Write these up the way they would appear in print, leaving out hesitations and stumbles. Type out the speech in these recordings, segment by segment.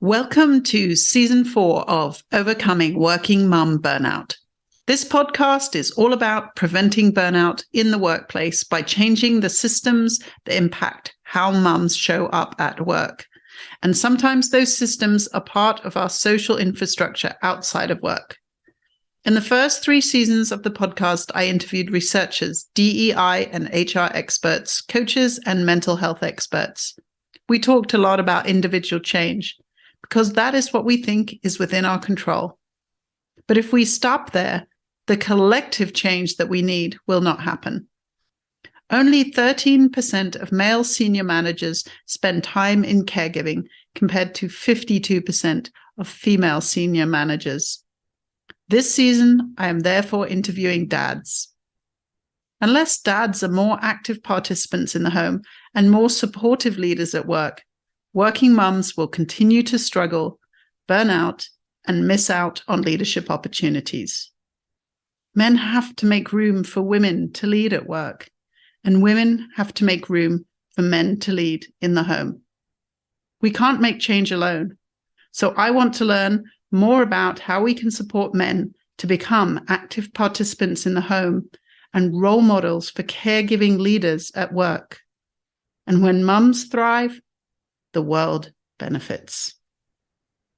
Welcome to Season 4 of Overcoming Working Mum Burnout. This podcast is all about preventing burnout in the workplace by changing the systems that impact how mums show up at work. And sometimes those systems are part of our social infrastructure outside of work. In the first 3 seasons of the podcast, I interviewed researchers, DEI and HR experts, coaches, and mental health experts. We talked a lot about individual change, because that is what we think is within our control. But if we stop there, the collective change that we need will not happen. Only 13% of male senior managers spend time in caregiving compared to 52% of female senior managers. This season, I am therefore interviewing dads. Unless dads are more active participants in the home and more supportive leaders at work, working mums will continue to struggle, burn out, and miss out on leadership opportunities. Men have to make room for women to lead at work, and women have to make room for men to lead in the home. We can't make change alone, so I want to learn more about how we can support men to become active participants in the home and role models for caregiving leaders at work. And when mums thrive, the world benefits.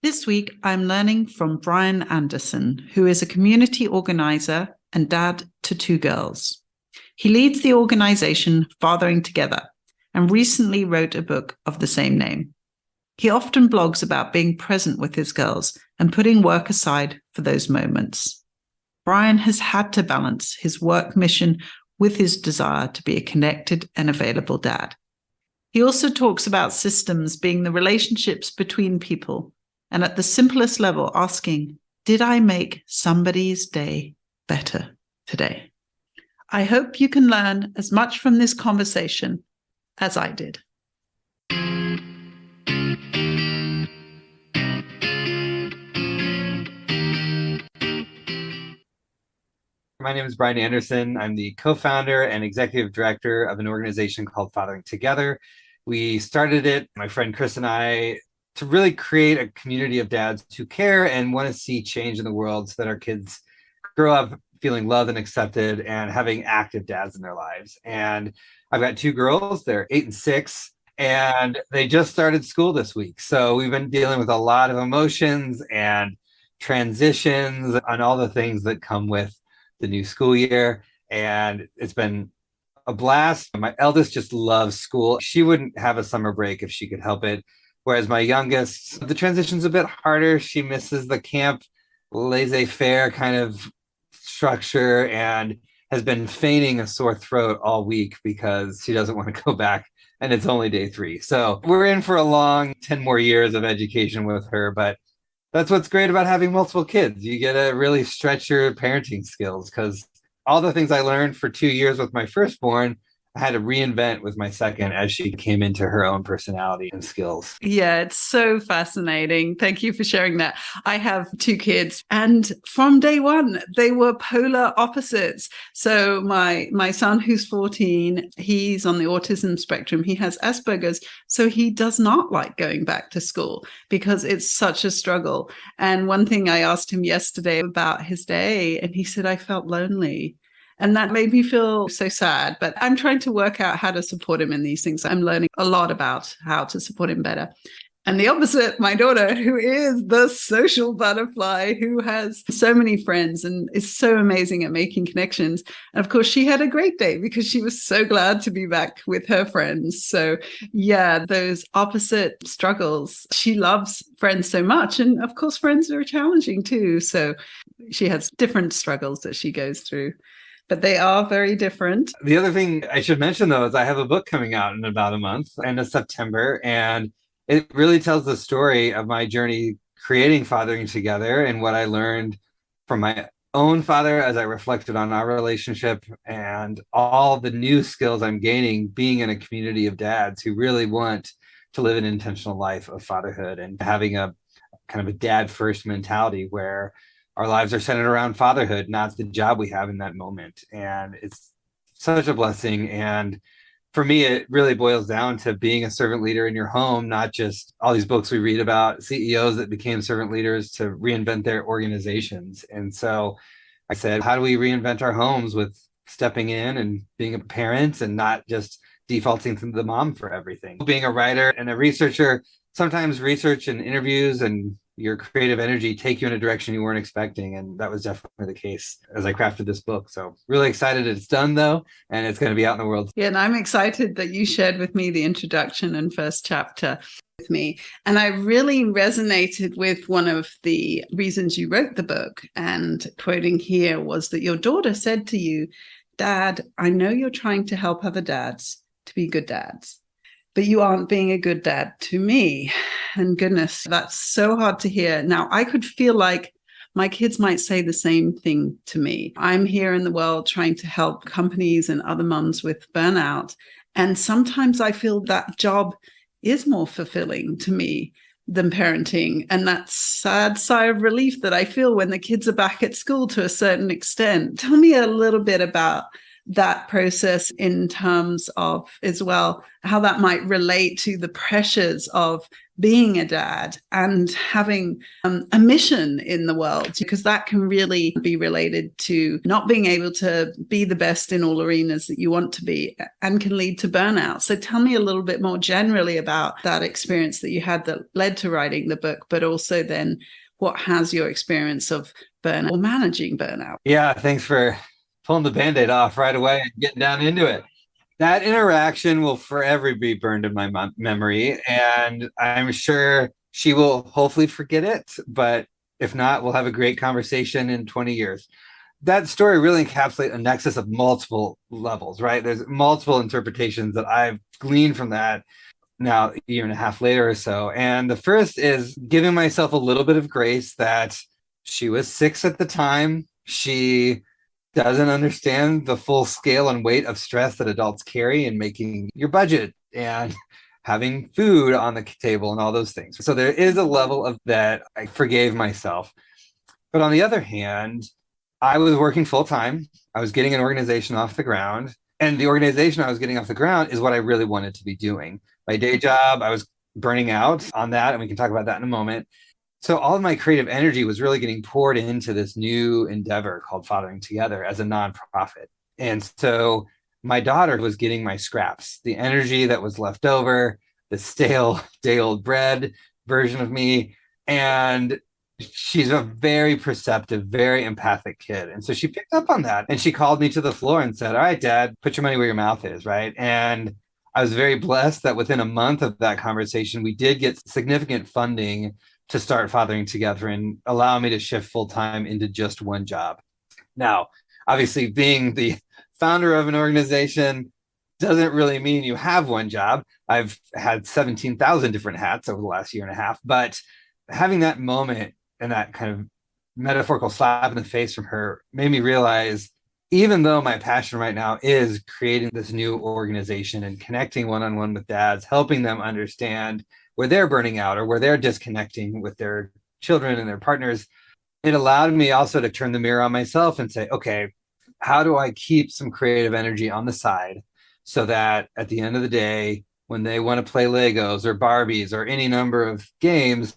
This week, I'm learning from Brian Anderson, who is a community organizer and dad to 2 girls. He leads the organization Fathering Together and recently wrote a book of the same name. He often blogs about being present with his girls and putting work aside for those moments. Brian has had to balance his work mission with his desire to be a connected and available dad. He also talks about systems being the relationships between people, and at the simplest level asking, did I make somebody's day better today? I hope you can learn as much from this conversation as I did. My name is Brian Anderson. I'm the co-founder and executive director of an organization called Fathering Together. We started it, my friend Chris and I, to really create a community of dads who care and want to see change in the world so that our kids grow up feeling loved and accepted and having active dads in their lives. And I've got 2 girls, they're 8 and 6, and they just started school this week. So we've been dealing with a lot of emotions and transitions on all the things that come with the new school year, and it's been a blast. My eldest just loves school. She wouldn't have a summer break if she could help it, whereas my youngest, the transition's a bit harder. She misses the camp laissez-faire kind of structure and has been feigning a sore throat all week because she doesn't want to go back, and it's only day 3. So we're in for a long 10 more years of education with her, but that's what's great about having multiple kids. You get to really stretch your parenting skills, because all the things I learned for 2 years with my firstborn, I had to reinvent with my second as she came into her own personality and skills. Yeah, it's so fascinating. Thank you for sharing that. I have 2 kids, and from day one, they were polar opposites. So my son, who's 14, he's on the autism spectrum. He has Asperger's, so he does not like going back to school because it's such a struggle. And one thing I asked him yesterday about his day, and he said, I felt lonely. And that made me feel so sad, but I'm trying to work out how to support him in these things. I'm learning a lot about how to support him better. And the opposite, my daughter, who is the social butterfly, who has so many friends and is so amazing at making connections. And of course, she had a great day because she was so glad to be back with her friends. So yeah, those opposite struggles. She loves friends so much. And of course, friends are challenging too. So she has different struggles that she goes through, but they are very different. The other thing I should mention, though, is I have a book coming out in about a month, end of September, and it really tells the story of my journey creating Fathering Together and what I learned from my own father as I reflected on our relationship and all the new skills I'm gaining being in a community of dads who really want to live an intentional life of fatherhood and having a kind of a dad first mentality where our lives are centered around fatherhood, not the job we have in that moment. And it's such a blessing. And for me, it really boils down to being a servant leader in your home, not just all these books we read about CEOs that became servant leaders to reinvent their organizations. And so I said, how do we reinvent our homes with stepping in and being a parent and not just defaulting to the mom for everything? Being a writer and a researcher, sometimes research and interviews and your creative energy take you in a direction you weren't expecting. And that was definitely the case as I crafted this book. So really excited it's done though, and it's going to be out in the world. Yeah, and I'm excited that you shared with me the introduction and first chapter with me. And I really resonated with one of the reasons you wrote the book. And quoting here was that your daughter said to you, "Dad, I know you're trying to help other dads to be good dads, but you aren't being a good dad to me." And goodness, that's so hard to hear. Now, I could feel like my kids might say the same thing to me. I'm here in the world trying to help companies and other moms with burnout. And sometimes I feel that job is more fulfilling to me than parenting. And that sad sigh of relief that I feel when the kids are back at school to a certain extent. Tell me a little bit about that process in terms of as well how that might relate to the pressures of being a dad and having a mission in the world, because that can really be related to not being able to be the best in all arenas that you want to be and can lead to burnout. So tell me a little bit more generally about that experience that you had that led to writing the book, but also then what has your experience of burnout or managing burnout? Yeah, thanks for pulling the Band-Aid off right away and getting down into it. That interaction will forever be burned in my memory, and I'm sure she will hopefully forget it, but if not, we'll have a great conversation in 20 years. That story really encapsulates a nexus of multiple levels, right? There's multiple interpretations that I've gleaned from that now, a year and a half later or so. And the first is giving myself a little bit of grace that she was 6 at the time. She doesn't understand the full scale and weight of stress that adults carry in making your budget and having food on the table and all those things. So there is a level of that I forgave myself. But on the other hand, I was working full time. I was getting an organization off the ground. And the organization I was getting off the ground is what I really wanted to be doing. My day job, I was burning out on that. And we can talk about that in a moment. So all of my creative energy was really getting poured into this new endeavor called Fathering Together as a nonprofit. And so my daughter was getting my scraps, the energy that was left over, the stale day-old bread version of me. And she's a very perceptive, very empathic kid. And so she picked up on that and she called me to the floor and said, "All right, Dad, put your money where your mouth is," right? And I was very blessed that within a month of that conversation, we did get significant funding to start Fathering Together and allow me to shift full time into just one job. Now, obviously, being the founder of an organization doesn't really mean you have one job. I've had 17,000 different hats over the last year and a half, but having that moment and that kind of metaphorical slap in the face from her made me realize, even though my passion right now is creating this new organization and connecting one-on-one with dads, helping them understand where they're burning out or where they're disconnecting with their children and their partners, it allowed me also to turn the mirror on myself and say, okay, how do I keep some creative energy on the side so that at the end of the day, when they want to play Legos or Barbies or any number of games,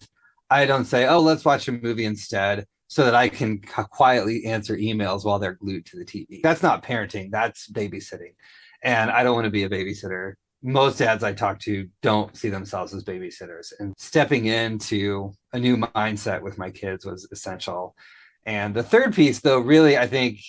I don't say, oh, let's watch a movie instead so that I can quietly answer emails while they're glued to the TV. That's not parenting, that's babysitting. And I don't want to be a babysitter. Most dads I talk to don't see themselves as babysitters, and stepping into a new mindset with my kids was essential. And the third piece, though, really, I think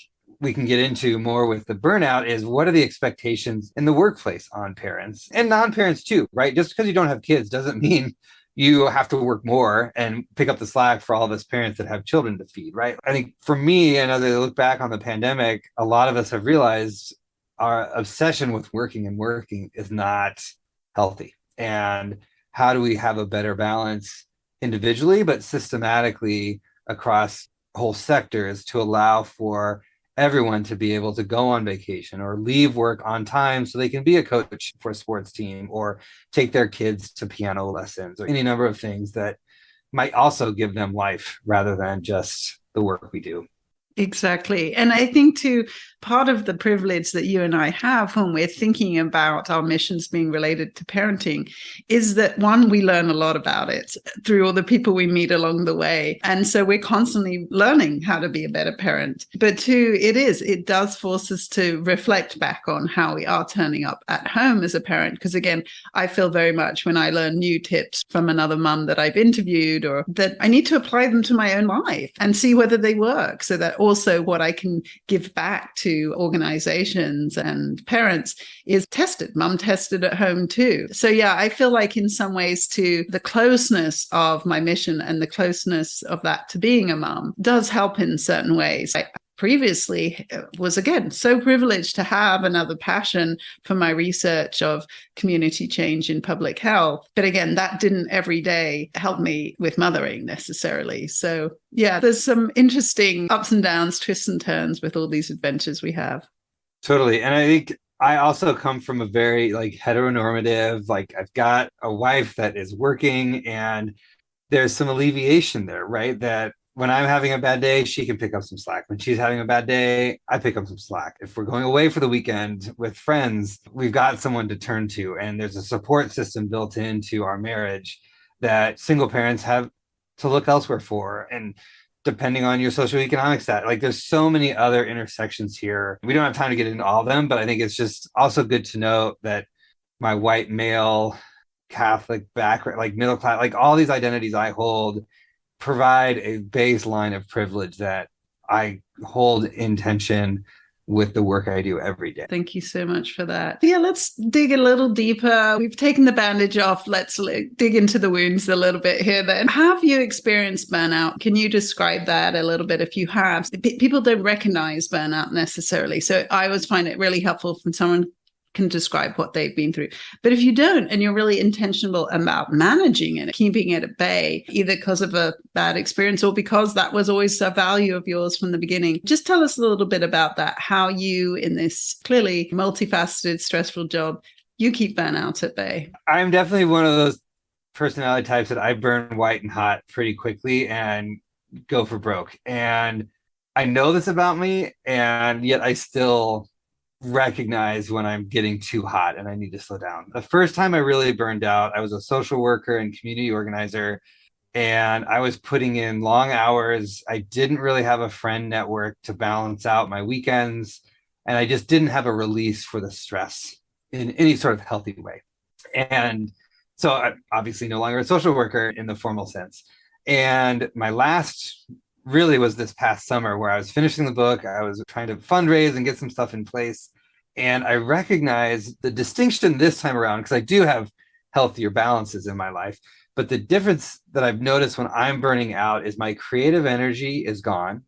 we can get into more with the burnout is what are the expectations in the workplace on parents and non-parents too, right? Just because you don't have kids doesn't mean you have to work more and pick up the slack for all of us parents that have children to feed, right? I think for me, and as I look back on the pandemic, a lot of us have realized our obsession with working and working is not healthy. And how do we have a better balance individually, but systematically across whole sectors to allow for everyone to be able to go on vacation or leave work on time so they can be a coach for a sports team or take their kids to piano lessons or any number of things that might also give them life rather than just the work we do. Exactly. And I think too, part of the privilege that you and I have when we're thinking about our missions being related to parenting is that one, we learn a lot about it through all the people we meet along the way. And so we're constantly learning how to be a better parent. But two, it does force us to reflect back on how we are turning up at home as a parent. Because again, I feel very much when I learn new tips from another mum that I've interviewed, or that I need to apply them to my own life and see whether they work, so that also what I can give back to organizations and parents is tested, mum tested at home too. So yeah, I feel like in some ways too, the closeness of my mission and the closeness of that to being a mum does help in certain ways. I previously was, again, so privileged to have another passion for my research of community change in public health. But again, that didn't every day help me with mothering necessarily. So yeah, there's some interesting ups and downs, twists and turns with all these adventures we have. Totally. And I think I also come from a very like heteronormative, like I've got a wife that is working, and there's some alleviation there, right? That when I'm having a bad day, she can pick up some slack. When she's having a bad day, I pick up some slack. If we're going away for the weekend with friends, we've got someone to turn to. And there's a support system built into our marriage that single parents have to look elsewhere for. And depending on your socioeconomic stat, like there's so many other intersections here. We don't have time to get into all of them, but I think it's just also good to know that my white male Catholic background, like middle class, like all these identities I hold provide a baseline of privilege that I hold in tension with the work I do every day. Thank you so much for that. Yeah, let's dig a little deeper. We've taken the bandage off. Let's dig into the wounds a little bit here then. Have you experienced burnout? Can you describe that a little bit if you have? People don't recognize burnout necessarily. So I always find it really helpful when someone can describe what they've been through. But if you don't, and you're really intentional about managing it, keeping it at bay, either because of a bad experience or because that was always a value of yours from the beginning, just tell us a little bit about that, how you, in this clearly multifaceted, stressful job, you keep burnout at bay. I'm definitely one of those personality types that I burn white and hot pretty quickly and go for broke. And I know this about me, and yet I still recognize when I'm getting too hot and I need to slow down. The first time I really burned out, I was a social worker and community organizer, and I was putting in long hours. I didn't really have a friend network to balance out my weekends, and I just didn't have a release for the stress in any sort of healthy way. And so I'm obviously no longer a social worker in the formal sense. And my last really was this past summer, where I was finishing the book. I was trying to fundraise and get some stuff in place. And I recognized the distinction this time around, because I do have healthier balances in my life. But the difference that I've noticed when I'm burning out is my creative energy is gone.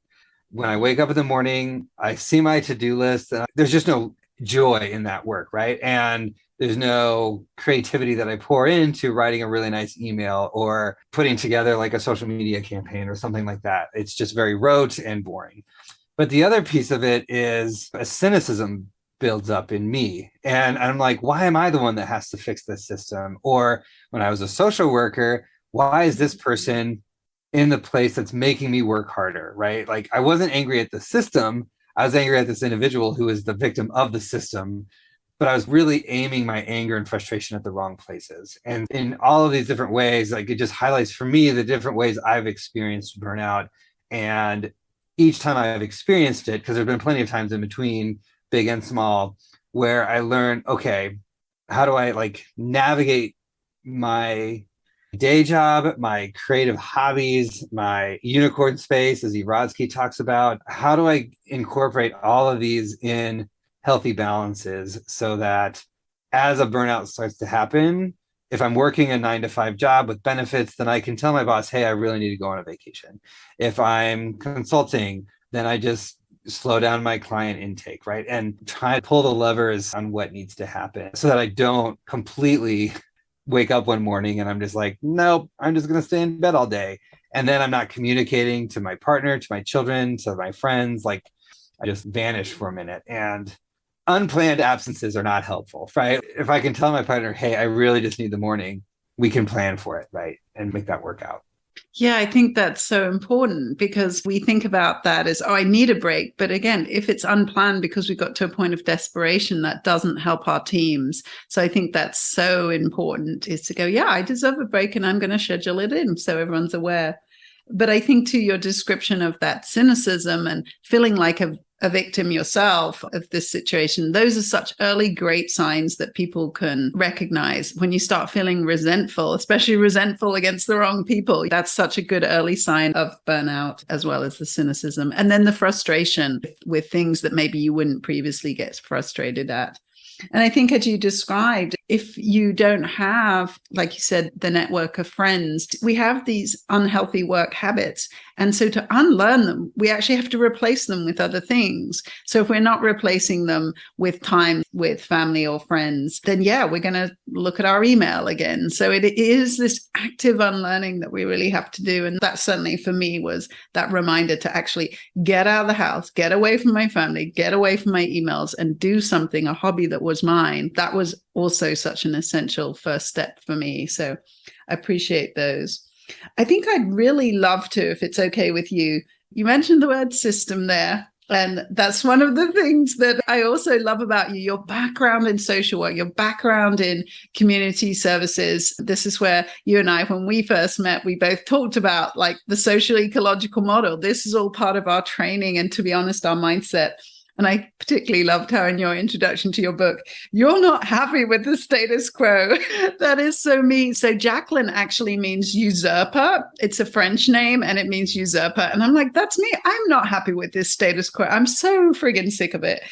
When I wake up in the morning, I see my to-do list, and there's just no joy in that work, right? And there's no creativity that I pour into writing a really nice email or putting together like a social media campaign or something like that. It's just very rote and boring. But the other piece of it is a cynicism builds up in me. And I'm like, why am I the one that has to fix this system? Or when I was a social worker, why is this person in the place that's making me work harder, right? Like I wasn't angry at the system. I was angry at this individual who is the victim of the system. But I was really aiming my anger and frustration at the wrong places. And in all of these different ways, like it just highlights for me the different ways I've experienced burnout. And each time I've experienced it, because there've been plenty of times in between, big and small, where I learned, okay, how do I like navigate my day job, my creative hobbies, my unicorn space, as Erodsky talks about? How do I incorporate all of these in healthy balances so that as a burnout starts to happen, if I'm working a 9-to-5 job with benefits, then I can tell my boss, hey, I really need to go on a vacation. If I'm consulting, then I just slow down my client intake, right? And try to pull the levers on what needs to happen so that I don't completely wake up one morning and I'm just like, nope, I'm just going to stay in bed all day. And then I'm not communicating to my partner, to my children, to my friends. Like I just vanish for a minute. And unplanned absences are not helpful, right? If I can tell my partner, hey, I really just need the morning, we can plan for it, right? And make that work out. Yeah, I think that's so important because we think about that as, oh, I need a break. But again, if it's unplanned because we got to a point of desperation, that doesn't help our teams. So I think that's so important, is to go, yeah, I deserve a break and I'm going to schedule it in so everyone's aware. But I think to your description of that cynicism and feeling like a victim yourself of this situation, those are such early great signs that people can recognize. When you start feeling resentful, especially resentful against the wrong people, that's such a good early sign of burnout, as well as the cynicism. And then the frustration with things that maybe you wouldn't previously get frustrated at. And I think, as you described, if you don't have, like you said, the network of friends, we have these unhealthy work habits. And so to unlearn them, we actually have to replace them with other things. So if we're not replacing them with time with family or friends, then yeah, we're going to look at our email again. So it is this active unlearning that we really have to do. And that certainly for me was that reminder to actually get out of the house, get away from my family, get away from my emails, and do something, a hobby that was mine. That was also such an essential first step for me. So I appreciate those. I think I'd really love to, if it's okay with you, you mentioned the word system there. And that's one of the things that I also love about you, your background in social work, your background in community services. This is where you and I, when we first met, we both talked about like the social ecological model. This is all part of our training and, to be honest, our mindset. And I particularly loved how in your introduction to your book, you're not happy with the status quo. That is so me. So Jacqueline actually means usurper. It's a French name and it means usurper. And I'm like, that's me. I'm not happy with this status quo. I'm so friggin' sick of it.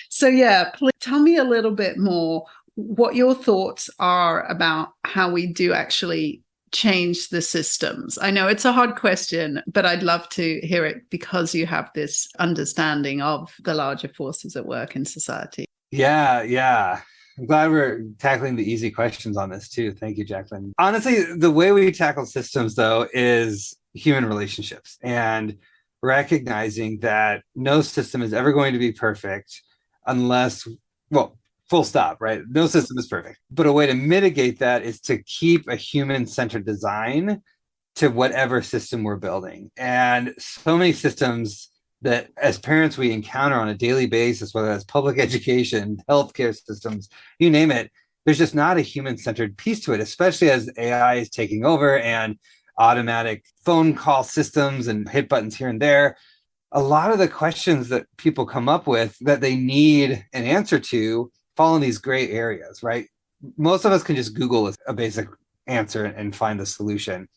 So yeah, please tell me a little bit more what your thoughts are about how we do actually change the systems. I know it's a hard question, but I'd love to hear it because you have this understanding of the larger forces at work in society. Yeah. I'm glad we're tackling the easy questions on this too. Thank you, Jacqueline. Honestly, the way we tackle systems, though, is human relationships and recognizing that no system is ever going to be perfect unless, well, full stop, right? No system is perfect. But a way to mitigate that is to keep a human-centered design to whatever system we're building. And so many systems that as parents we encounter on a daily basis, whether that's public education, healthcare systems, you name it, there's just not a human-centered piece to it, especially as AI is taking over and automatic phone call systems and hit buttons here and there. A lot of the questions that people come up with that they need an answer to fall in these gray areas, right? Most of us can just Google a basic answer and find the solution.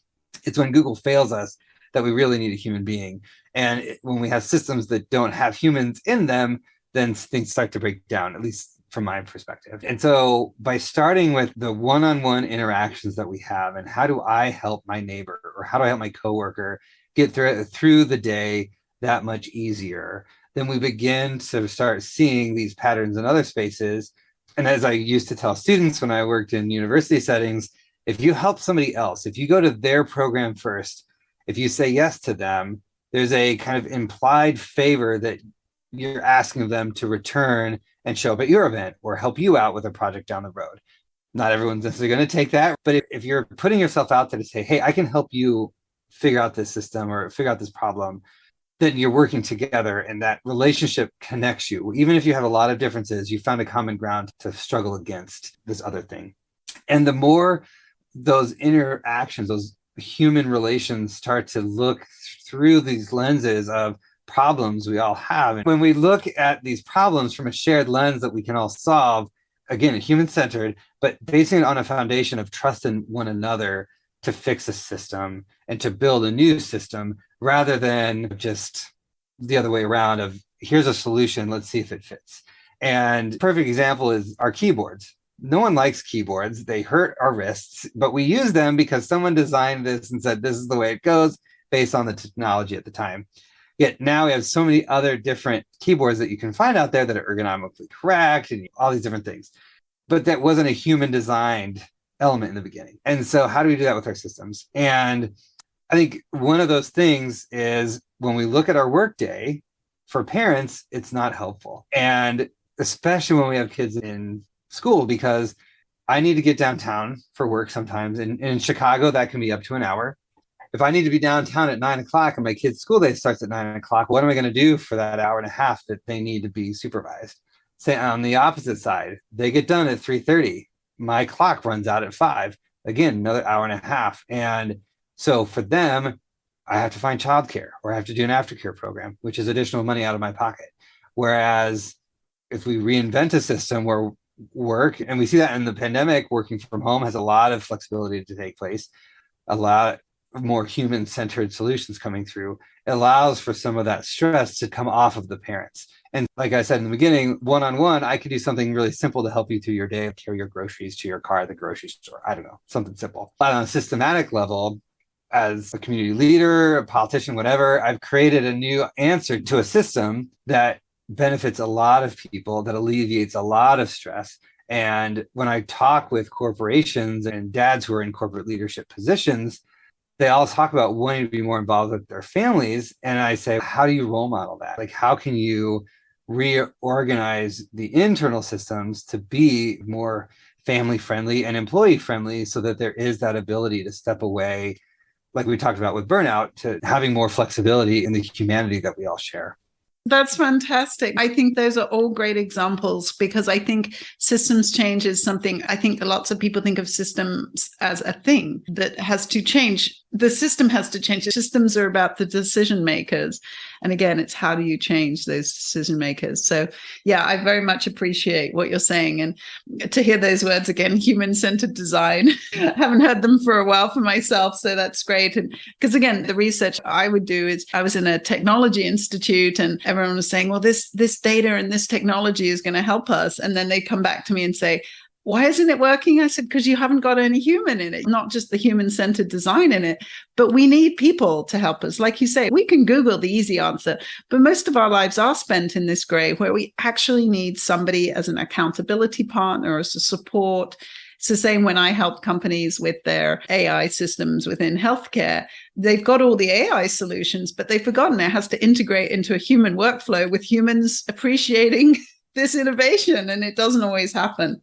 It's when Google fails us that we really need a human being. And when we have systems that don't have humans in them, then things start to break down, at least from my perspective. And so by starting with the one-on-one interactions that we have, and how do I help my neighbor or how do I help my coworker get through the day that much easier, then we begin to start seeing these patterns in other spaces. And as I used to tell students when I worked in university settings, if you help somebody else, if you go to their program first, if you say yes to them, there's a kind of implied favor that you're asking of them to return and show up at your event or help you out with a project down the road. Not everyone's necessarily going to take that, but if you're putting yourself out there to say, hey, I can help you figure out this system or figure out this problem, then you're working together and that relationship connects you. Even if you have a lot of differences, you found a common ground to struggle against this other thing. And the more those interactions, those human relations start to look through these lenses of problems we all have. And when we look at these problems from a shared lens that we can all solve, again, human-centered, but basing it on a foundation of trust in one another to fix a system and to build a new system, rather than just the other way around of here's a solution, let's see if it fits. And perfect example is our keyboards. No one likes keyboards. They hurt our wrists, but we use them because someone designed this and said, this is the way it goes based on the technology at the time. Yet now we have so many other different keyboards that you can find out there that are ergonomically correct and all these different things. But that wasn't a human designed element in the beginning. And so how do we do that with our systems? And I think one of those things is when we look at our workday, for parents, it's not helpful. And especially when we have kids in school, because I need to get downtown for work sometimes. And in Chicago, that can be up to an hour. if I need to be downtown at 9 o'clock and my kid's school day starts at 9 o'clock, what am I going to do for that hour and a half that they need to be supervised? Say on the opposite side, they get done at 3:30. My clock runs out at 5. Again, another hour and a half. And so for them, I have to find childcare or I have to do an aftercare program, which is additional money out of my pocket. Whereas if we reinvent a system where work, and we see that in the pandemic, working from home has a lot of flexibility to take place, a lot more human-centered solutions coming through. It allows for some of that stress to come off of the parents. And like I said in the beginning, one-on-one, I could do something really simple to help you through your day, carry your groceries to your car at the grocery store. I don't know, something simple. But on a systematic level, as a community leader, a politician, whatever, I've created a new answer to a system that benefits a lot of people, that alleviates a lot of stress. And when I talk with corporations and dads who are in corporate leadership positions, they all talk about wanting to be more involved with their families. And I say, how do you role model that? Like, how can you reorganize the internal systems to be more family friendly and employee friendly so that there is that ability to step away, like we talked about with burnout, to having more flexibility in the humanity that we all share? That's fantastic. I think those are all great examples, because I think systems change is something, I think lots of people think of systems as a thing that has to change. The system has to change. The systems are about the decision makers. And again, it's how do you change those decision makers? So yeah, I very much appreciate what you're saying. And to hear those words again, human-centered design, I haven't heard them for a while for myself. So that's great. And because again, the research I would do is, I was in a technology institute and everyone was saying, well, this data and this technology is going to help us. And then they come back to me and say, why isn't it working? I said, because you haven't got any human in it, not just the human-centered design in it, but we need people to help us. Like you say, we can Google the easy answer, but most of our lives are spent in this gray where we actually need somebody as an accountability partner, as a support. It's the same when I help companies with their AI systems within healthcare. They've got all the AI solutions, but they've forgotten it has to integrate into a human workflow with humans appreciating this innovation, and it doesn't always happen.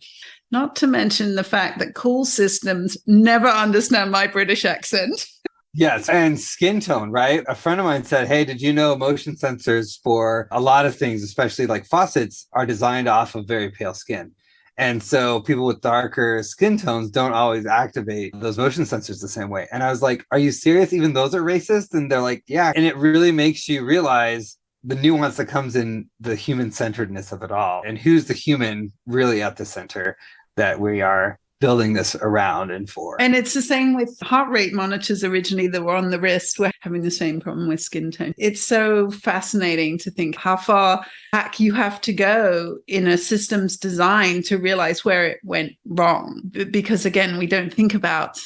Not to mention the fact that cool systems never understand my British accent. Yes, and skin tone, right? A friend of mine said, hey, did you know motion sensors for a lot of things, especially like faucets, are designed off of very pale skin? And so people with darker skin tones don't always activate those motion sensors the same way. And I was like, are you serious? Even those are racist? And they're like, yeah. And it really makes you realize the nuance that comes in the human-centeredness of it all. And who's the human really at the center that we are building this around and for. And it's the same with heart rate monitors originally that were on the wrist. We're having the same problem with skin tone. It's so fascinating to think how far back you have to go in a system's design to realize where it went wrong. Because again, we don't think about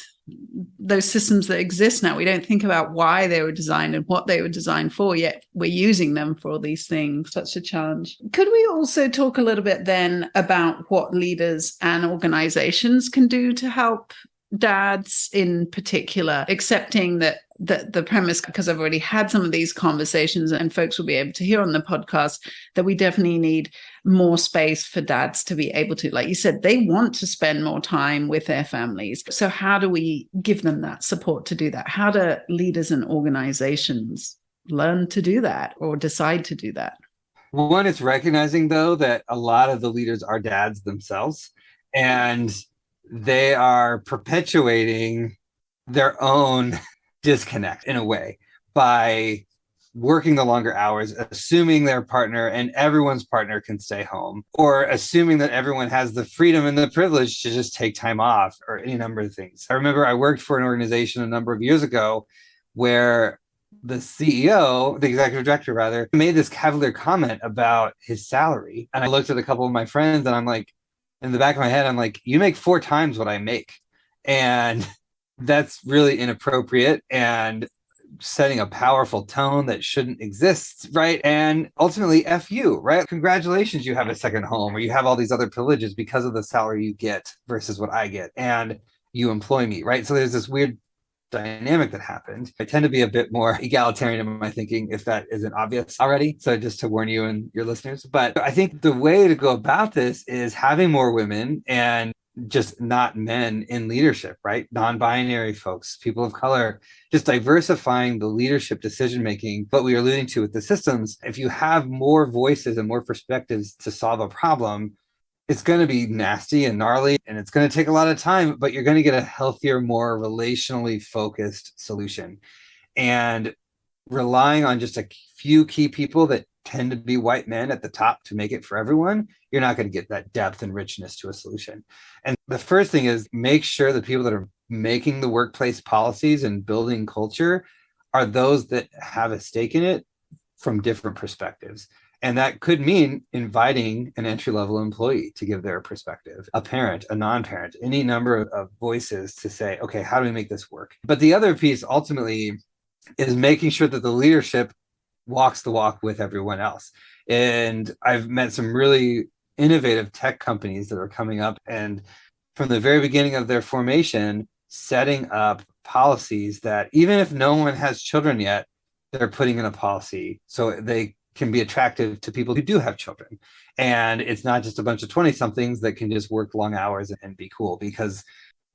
those systems that exist now. We don't think about why they were designed and what they were designed for, yet we're using them for all these things. Such a challenge. Could we also talk a little bit then about what leaders and organizations can do to help dads in particular, accepting that the premise, because I've already had some of these conversations and folks will be able to hear on the podcast, that we definitely need more space for dads to be able to, like you said, they want to spend more time with their families. So how do we give them that support to do that? How do leaders and organizations learn to do that or decide to do that? One, it's recognizing, though, that a lot of the leaders are dads themselves, and they are perpetuating their own disconnect in a way by working the longer hours, assuming their partner and everyone's partner can stay home, or assuming that everyone has the freedom and the privilege to just take time off, or any number of things. I remember I worked for an organization a number of years ago where the CEO, the executive director rather, made this cavalier comment about his salary. And I looked at a couple of my friends and I'm like, in the back of my head, I'm like, you make 4 times what I make. And that's really inappropriate and setting a powerful tone that shouldn't exist, right? And ultimately, F you, right? Congratulations, you have a second home, or you have all these other privileges because of the salary you get versus what I get, and you employ me, right? So there's this weird dynamic that happened. I tend to be a bit more egalitarian in my thinking, if that isn't obvious already. So just to warn you and your listeners. But I think the way to go about this is having more women and just not men in leadership, right? Non-binary folks, people of color, just diversifying the leadership decision making. What we are alluding to with the systems, if you have more voices and more perspectives to solve a problem, it's going to be nasty and gnarly and it's going to take a lot of time, but you're going to get a healthier, more relationally focused solution. And relying on just a few key people that tend to be white men at the top to make it for everyone, you're not going to get that depth and richness to a solution. And the first thing is make sure the people that are making the workplace policies and building culture are those that have a stake in it from different perspectives. And that could mean inviting an entry-level employee to give their perspective, a parent, a non-parent, any number of voices to say, okay, how do we make this work? But the other piece ultimately is making sure that the leadership walks the walk with everyone else. And I've met some really innovative tech companies that are coming up and from the very beginning of their formation, setting up policies that even if no one has children yet, they're putting in a policy so they can be attractive to people who do have children. And it's not just a bunch of 20 somethings that can just work long hours and be cool, because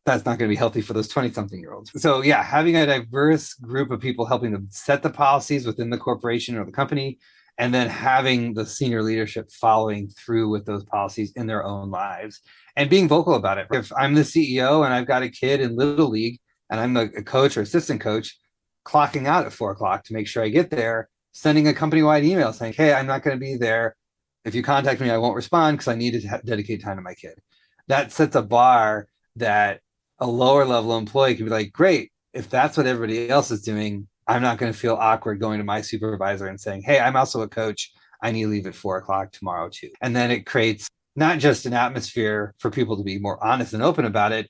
that's not going to be healthy for those 20-something-year-olds. So yeah, having a diverse group of people helping them set the policies within the corporation or the company, and then having the senior leadership following through with those policies in their own lives and being vocal about it. If I'm the CEO and I've got a kid in Little League and I'm a coach or assistant coach, clocking out at 4:00 to make sure I get there, sending a company-wide email saying, hey, I'm not going to be there. If you contact me, I won't respond because I need to dedicate time to my kid. That sets a bar that a lower level employee can be like, great, if that's what everybody else is doing, I'm not going to feel awkward going to my supervisor and saying, hey, I'm also a coach. I need to leave at 4:00 tomorrow too. And then it creates not just an atmosphere for people to be more honest and open about it,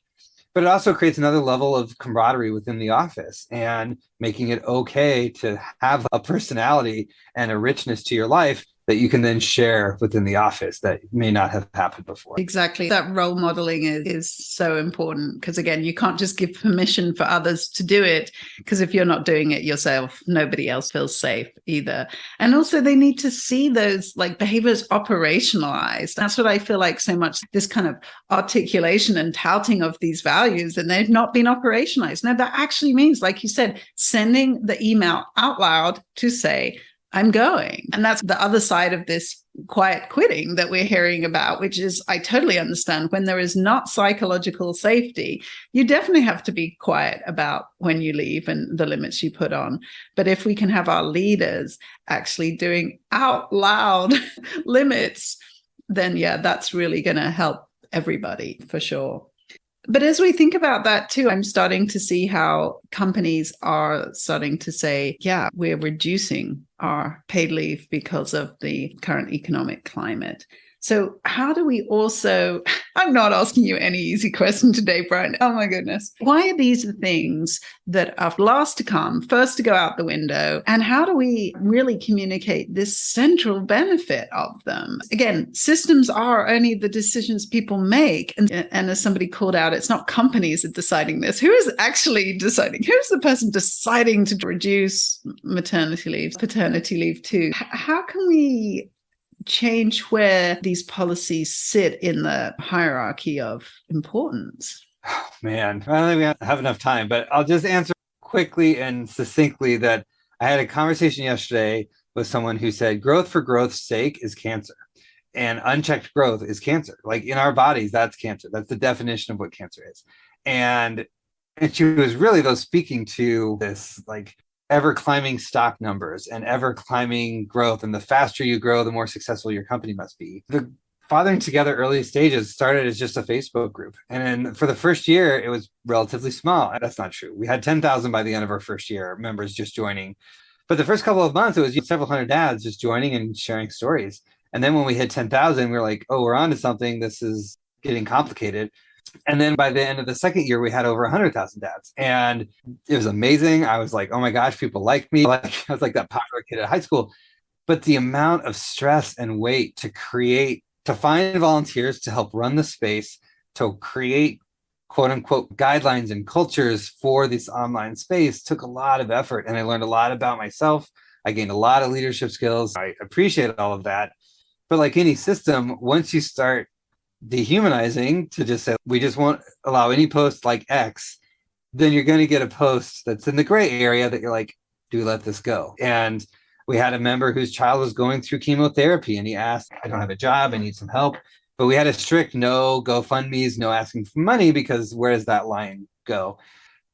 but it also creates another level of camaraderie within the office and making it okay to have a personality and a richness to your life that you can then share within the office that may not have happened before. Exactly. That role modeling is so important because, again, you can't just give permission for others to do it, because if you're not doing it yourself, nobody else feels safe either. And also they need to see those like behaviors operationalized. That's what I feel like so much, this kind of articulation and touting of these values, and they've not been operationalized. Now that actually means, like you said, sending the email out loud to say, I'm going. And that's the other side of this quiet quitting that we're hearing about, which is, I totally understand when there is not psychological safety, you definitely have to be quiet about when you leave and the limits you put on. But if we can have our leaders actually doing out loud limits, then yeah, that's really going to help everybody for sure. But as we think about that too, I'm starting to see how companies are starting to say, yeah, we're reducing our paid leave because of the current economic climate. So how do we also, I'm not asking you any easy question today, Brian. Oh my goodness. Why are these the things that are last to come, first to go out the window? And how do we really communicate this central benefit of them? Again, systems are only the decisions people make. And as somebody called out, it's not companies that are deciding this. Who is actually deciding? Who's the person deciding to reduce maternity leave, paternity leave too? How can we change where these policies sit in the hierarchy of importance? Oh, man, I don't think we have enough time, but I'll just answer quickly and succinctly that I had a conversation yesterday with someone who said growth for growth's sake is cancer, and unchecked growth is cancer. Like in our bodies, that's cancer. That's the definition of what cancer is. And she was really, though, speaking to this like ever climbing stock numbers and ever climbing growth. And the faster you grow, the more successful your company must be. The Fathering Together early stages started as just a Facebook group. And then for the first year, it was relatively small. That's not true. We had 10,000 by the end of our first year, members just joining. But the first couple of months, it was several hundred dads just joining and sharing stories. And then when we hit 10,000, we were like, oh, we're on to something. This is getting complicated. And then by the end of the second year, we had over 100,000 dads. And it was amazing. I was like, oh my gosh, people like me. Like I was like that popular kid at high school. But the amount of stress and weight to find volunteers to help run the space, to create quote unquote guidelines and cultures for this online space took a lot of effort. And I learned a lot about myself. I gained a lot of leadership skills. I appreciate all of that. But like any system, once you start dehumanizing to just say, we just won't allow any posts like X, then you're going to get a post that's in the gray area that you're like, do we let this go? And we had a member whose child was going through chemotherapy and he asked, I don't have a job, I need some help. But we had a strict no GoFundMe's, no asking for money, because where does that line go?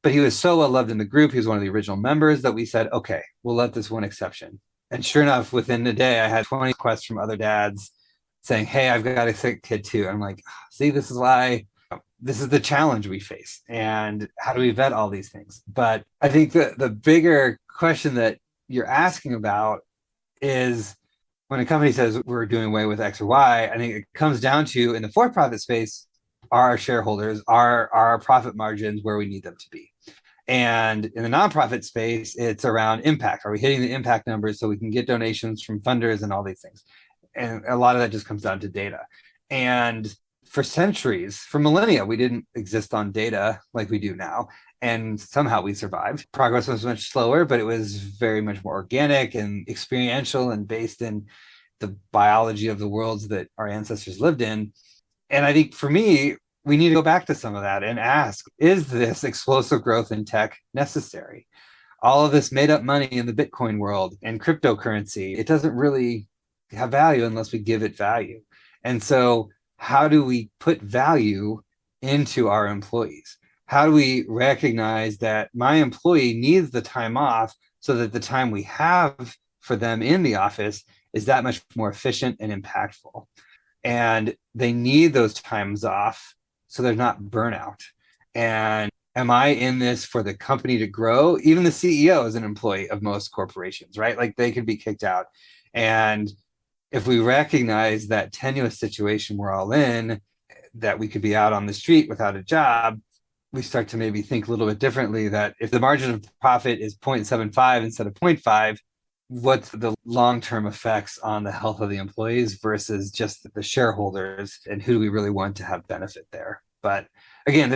But he was so well loved in the group. He was one of the original members that we said, okay, we'll let this one exception. And sure enough, within the day, I had 20 requests from other dads saying, hey, I've got a sick kid too. I'm like, see, this is the challenge we face. And how do we vet all these things? But I think the bigger question that you're asking about is, when a company says we're doing away with X or Y, I think it comes down to, in the for-profit space, are our shareholders, are our profit margins where we need them to be? And in the nonprofit space, it's around impact. Are we hitting the impact numbers so we can get donations from funders and all these things? And a lot of that just comes down to data. And for centuries, for millennia, we didn't exist on data like we do now. And somehow we survived. Progress was much slower, but it was very much more organic and experiential and based in the biology of the worlds that our ancestors lived in. And I think for me, we need to go back to some of that and ask, is this explosive growth in tech necessary? All of this made up money in the Bitcoin world and cryptocurrency, it doesn't really have value unless we give it value. And so how do we put value into our employees? How do we recognize that my employee needs the time off so that the time we have for them in the office is that much more efficient and impactful? And they need those times off so there's not burnout. And am I in this for the company to grow? Even the CEO is an employee of most corporations, right? Like, they could be kicked out. And if we recognize that tenuous situation we're all in, that we could be out on the street without a job, we start to maybe think a little bit differently, that if the margin of profit is 0.75 instead of 0.5, what's the long-term effects on the health of the employees versus just the shareholders, and who do we really want to have benefit there? But again,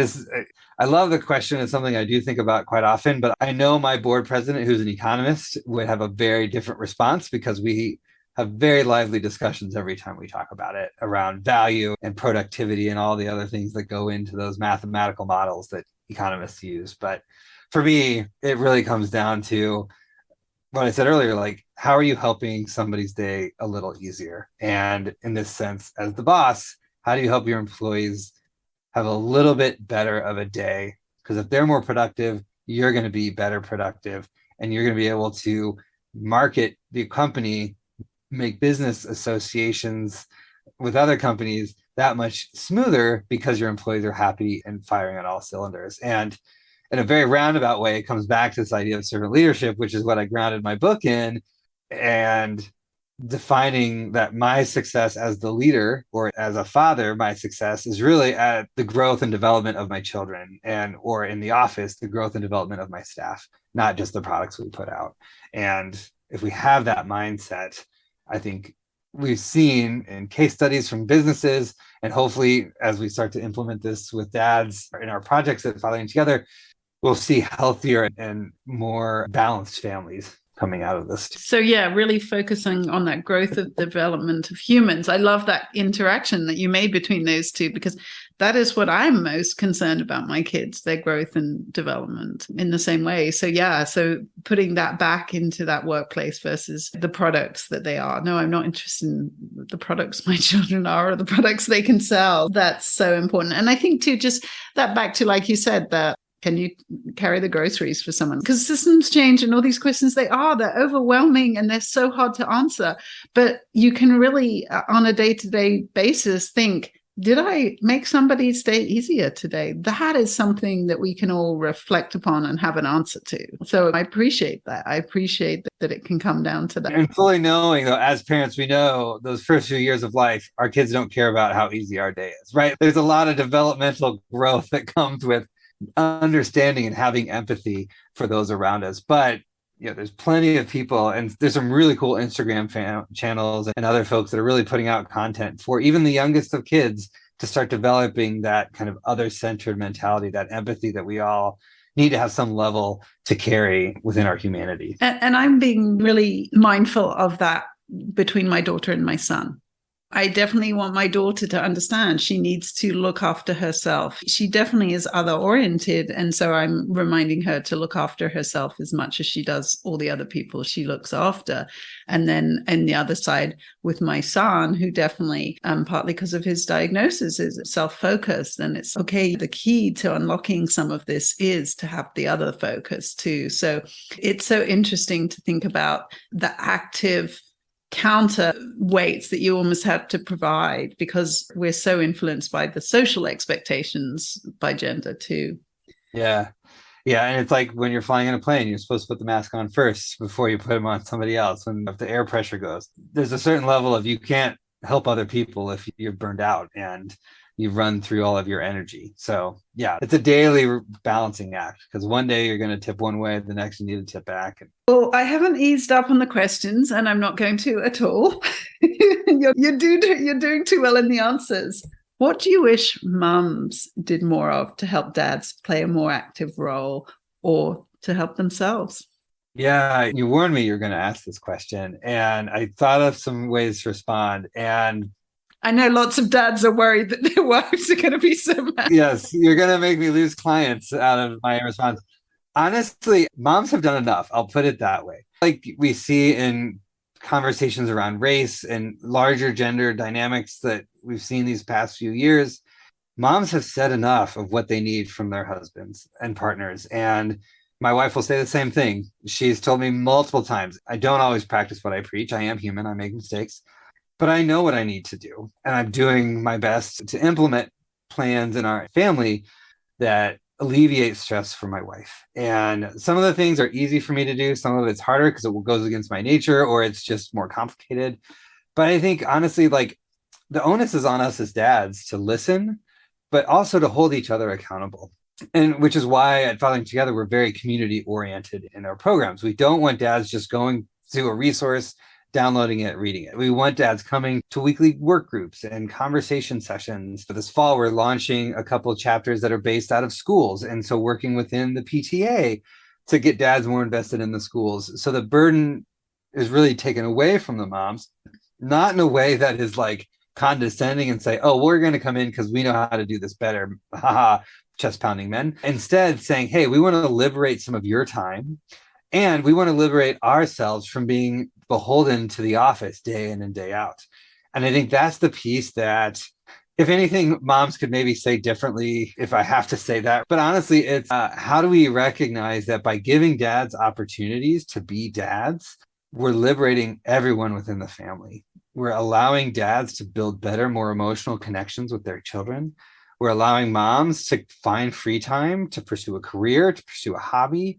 I love the question. It's something I do think about quite often, but I know my board president, who's an economist, would have a very different response, because we have very lively discussions every time we talk about it around value and productivity and all the other things that go into those mathematical models that economists use. But for me, it really comes down to what I said earlier, like, how are you helping somebody's day a little easier? And in this sense, as the boss, how do you help your employees have a little bit better of a day? Because if they're more productive, you're going to be better productive, and you're going to be able to market the company, make business associations with other companies that much smoother, because your employees are happy and firing on all cylinders. And in a very roundabout way, it comes back to this idea of servant leadership, which is what I grounded my book in, and defining that my success as the leader, or as a father, my success is really at the growth and development of my children, and or in the office, the growth and development of my staff, not just the products we put out. And if we have that mindset, I think we've seen in case studies from businesses, and hopefully as we start to implement this with dads in our projects at Fathering Together, we'll see healthier and more balanced families coming out of this. So yeah, really focusing on that growth and development of humans. I love that interaction that you made between those two, because that is what I'm most concerned about, my kids, their growth and development in the same way. So yeah, so putting that back into that workplace versus the products that they are. No, I'm not interested in the products my children are or the products they can sell. That's so important. And I think too, just that back to, like you said, that can you carry the groceries for someone? Because systems change and all these questions, they're overwhelming and they're so hard to answer. But you can really, on a day-to-day basis, think, did I make somebody's day easier today? That is something that we can all reflect upon and have an answer to. So I appreciate that. I appreciate that it can come down to that. And fully knowing, though, as parents, we know those first few years of life, our kids don't care about how easy our day is, right? There's a lot of developmental growth that comes with understanding and having empathy for those around us. But there's plenty of people, and there's some really cool Instagram channels and other folks that are really putting out content for even the youngest of kids to start developing that kind of other-centered mentality, that empathy that we all need to have some level to carry within our humanity. And I'm being really mindful of that between my daughter and my son. I definitely want my daughter to understand she needs to look after herself. She definitely is other oriented. And so I'm reminding her to look after herself as much as she does all the other people she looks after. And then on the other side with my son, who definitely, partly because of his diagnosis, is self-focused. And it's okay. The key to unlocking some of this is to have the other focus too. So it's so interesting to think about the active counterweights that you almost have to provide, because we're so influenced by the social expectations by gender too. Yeah. Yeah. And it's like when you're flying in a plane, you're supposed to put the mask on first before you put them on somebody else. When if the air pressure goes, there's a certain level of you can't help other people if you're burned out and you run through all of your energy. So yeah, it's a daily balancing act, because one day you're going to tip one way, the next you need to tip back. Well, I haven't eased up on the questions, and I'm not going to at all. you're doing too well in the answers. What do you wish mums did more of to help dads play a more active role or to help themselves? Yeah, you warned me you're going to ask this question, and I thought of some ways to respond. And I know lots of dads are worried that their wives are going to be so mad. Yes, you're going to make me lose clients out of my response. Honestly, moms have done enough. I'll put it that way. Like we see in conversations around race and larger gender dynamics that we've seen these past few years, moms have said enough of what they need from their husbands and partners. And my wife will say the same thing. She's told me multiple times, I don't always practice what I preach. I am human. I make mistakes. But I know what I need to do. And I'm doing my best to implement plans in our family that alleviate stress for my wife. And some of the things are easy for me to do. Some of it's harder because it goes against my nature, or it's just more complicated. But I think honestly, like the onus is on us as dads to listen, but also to hold each other accountable. And which is why at Fathering Together, we're very community oriented in our programs. We don't want dads just going to a resource, downloading it, reading it. We want dads coming to weekly work groups and conversation sessions. For this fall, we're launching a couple of chapters that are based out of schools. And so working within the PTA to get dads more invested in the schools. So the burden is really taken away from the moms, not in a way that is like condescending and say, oh, we're going to come in because we know how to do this better. Haha, chest pounding men. Instead saying, hey, we want to liberate some of your time. And we want to liberate ourselves from being beholden to the office day in and day out. And I think that's the piece that, if anything, moms could maybe say differently if I have to say that. But honestly, it's how do we recognize that by giving dads opportunities to be dads, we're liberating everyone within the family. We're allowing dads to build better, more emotional connections with their children. We're allowing moms to find free time to pursue a career, to pursue a hobby.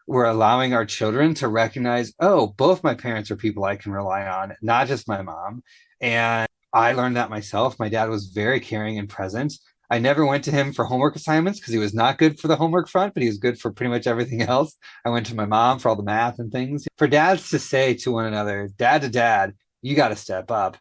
We're allowing our children to recognize, oh, both my parents are people I can rely on, not just my mom. And I learned that myself. My dad was very caring and present. I never went to him for homework assignments because he was not good for the homework front, but he was good for pretty much everything else. I went to my mom for all the math and things. For dads to say to one another, dad to dad, you got to step up.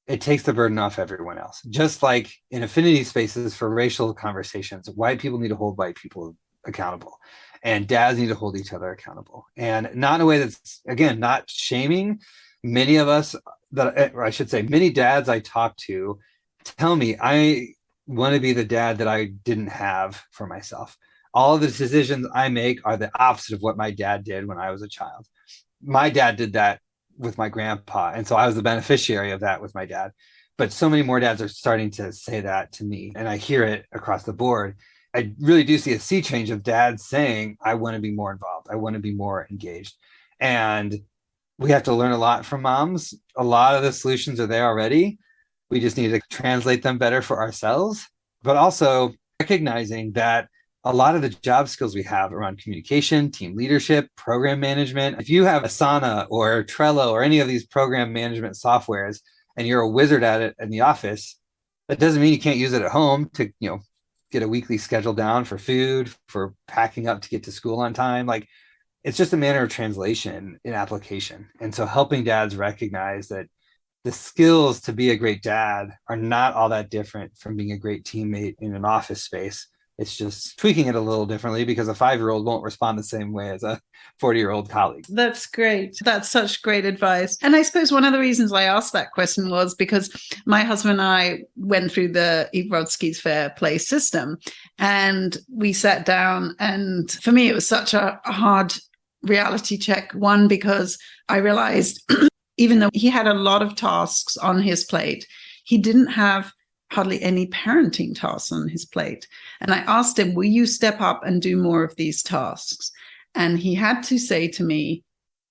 It takes the burden off everyone else. Just like in affinity spaces for racial conversations, white people need to hold white people accountable. And dads need to hold each other accountable, and not in a way that's, again, not shaming. Many of us or I should say, many dads I talk to tell me, I want to be the dad that I didn't have for myself. All of the decisions I make are the opposite of what my dad did when I was a child. My dad did that with my grandpa. And so I was the beneficiary of that with my dad. But so many more dads are starting to say that to me. And I hear it across the board. I really do see a sea change of dads saying, I want to be more involved. I want to be more engaged. And we have to learn a lot from moms. A lot of the solutions are there already. We just need to translate them better for ourselves, but also recognizing that a lot of the job skills we have around communication, team leadership, program management, if you have Asana or Trello or any of these program management softwares and you're a wizard at it in the office, that doesn't mean you can't use it at home to, get a weekly schedule down for food, for packing up to get to school on time. Like, it's just a matter of translation in application. And so helping dads recognize that the skills to be a great dad are not all that different from being a great teammate in an office space. It's just tweaking it a little differently because a 5-year-old won't respond the same way as a 40-year-old colleague. That's great. That's such great advice. And I suppose one of the reasons I asked that question was because my husband and I went through the Eve Rodsky's Fair Play system, and we sat down, and for me, it was such a hard reality check. One, because I realized even though he had a lot of tasks on his plate, he didn't have hardly any parenting tasks on his plate. And I asked him, will you step up and do more of these tasks? And he had to say to me,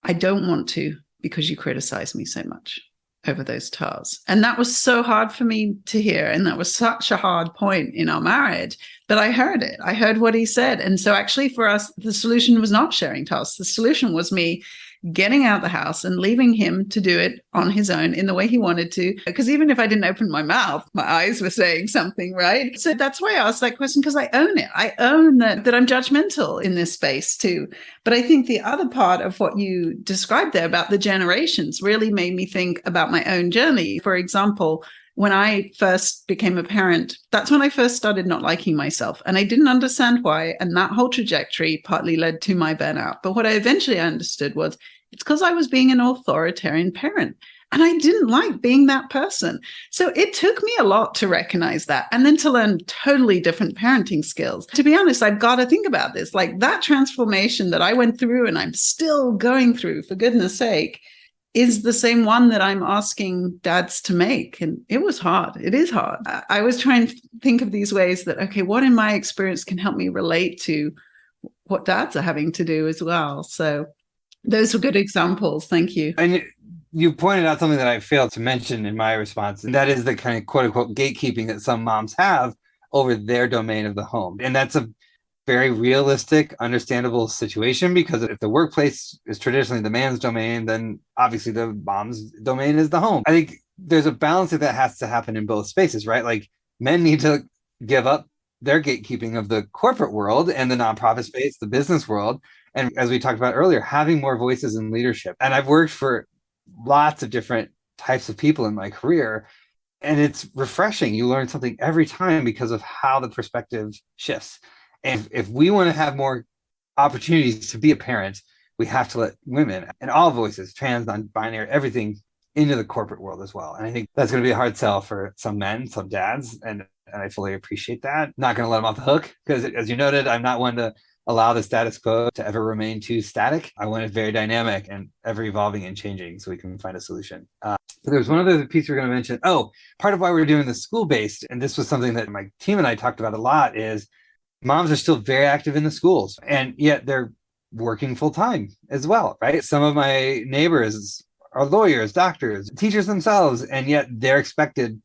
I don't want to because you criticize me so much over those tasks. And that was so hard for me to hear. And that was such a hard point in our marriage. But I heard it. I heard what he said. And so actually for us, the solution was not sharing tasks. The solution was me getting out the house and leaving him to do it on his own in the way he wanted to. Because even if I didn't open my mouth, my eyes were saying something, right? So that's why I asked that question, because I own it. I own that I'm judgmental in this space too. But I think the other part of what you described there about the generations really made me think about my own journey. For example, when I first became a parent, that's when I first started not liking myself. And I didn't understand why. And that whole trajectory partly led to my burnout. But what I eventually understood was it's because I was being an authoritarian parent. And I didn't like being that person. So it took me a lot to recognize that and then to learn totally different parenting skills. To be honest, I've got to think about this. Like that transformation that I went through and I'm still going through, for goodness sake, is the same one that I'm asking dads to make. And it was hard. It is hard. I was trying to think of these ways that, okay, what in my experience can help me relate to what dads are having to do as well. So those were good examples. Thank you. And you pointed out something that I failed to mention in my response, and that is the kind of quote unquote gatekeeping that some moms have over their domain of the home. And that's a very realistic, understandable situation, because if the workplace is traditionally the man's domain, then obviously the mom's domain is the home. I think there's a balance that has to happen in both spaces, right? Like men need to give up their gatekeeping of the corporate world and the nonprofit space, the business world. And as we talked about earlier, having more voices in leadership. And I've worked for lots of different types of people in my career, and it's refreshing. You learn something every time because of how the perspective shifts. And if we want to have more opportunities to be a parent, we have to let women and all voices, trans, non-binary, everything, into the corporate world as well. And I think that's going to be a hard sell for some men, some dads, and I fully appreciate that. Not going to let them off the hook because, as you noted, I'm not one to allow the status quo to ever remain too static. I want it very dynamic and ever evolving and changing so we can find a solution. There's one other piece we're going to mention. Oh, part of why we're doing the school-based, and this was something that my team and I talked about a lot, is moms are still very active in the schools, and yet they're working full time as well, right? Some of my neighbors are lawyers, doctors, teachers themselves, and yet they're expected